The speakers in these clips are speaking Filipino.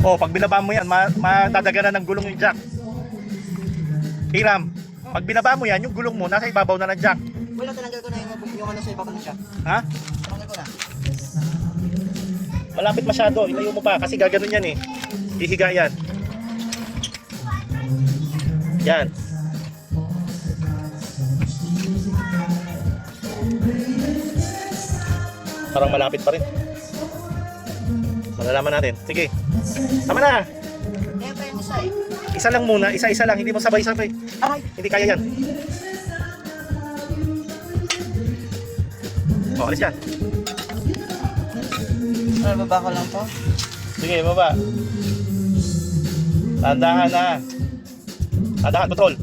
Oh, pag binaba mo yan, madadaganan ng gulong yung jack. Hiram, pag binaba mo yan, yung gulong mo, nasa ibabaw na ng jack. Wala, tinanggal ko na yung ano sa ibabaw na siya. Ha? Tinanggal ko na. Malapit masyado, ilayo mo pa, kasi gaganon yan eh. Hihiga yan. Yan. Parang malapit pa rin. Malalaman natin. Sige. Tama na. Kaya pa yung isa eh. Isa lang muna, isa-isa lang, hindi mo sabay-sabay. Aray! Hindi kaya yan. Oh, alis yan. Ano, baba ko lang to? Sige, baba. Tandahan na. Tandahan, control.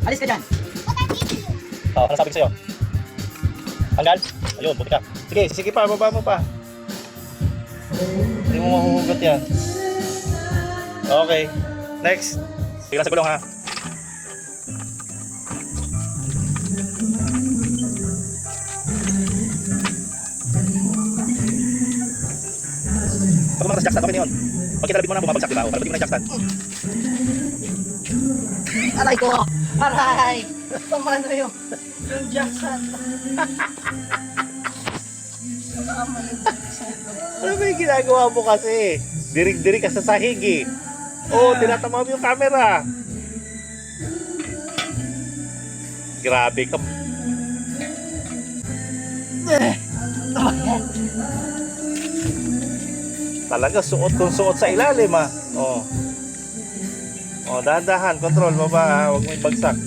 Alis ka dyan! Oh, ano sabi ko sa'yo? Tanggal? Ayun, buti ka. Sige, sige pa, baba mo pa. Hindi mo mahuhugot yan. Okay, next. Sige lang sa gulong ha. Pag umakas jackstand, okay na yun. Pag kinalabit mo na bumabagsak, diba? O, kalabit mo na jackstand. Aray ko! Aray! Pamano yung Jackson. Ano ba yung ginagawa mo kasi? Dirig-dirig ka sa sahig eh. Oo, tinatama mo yung camera. Grabe ka. Talaga, suot kung suot sa ilalim ah. Oh. Oh, dahan-dahan, control, baba ha. Huwag mo ibagsak.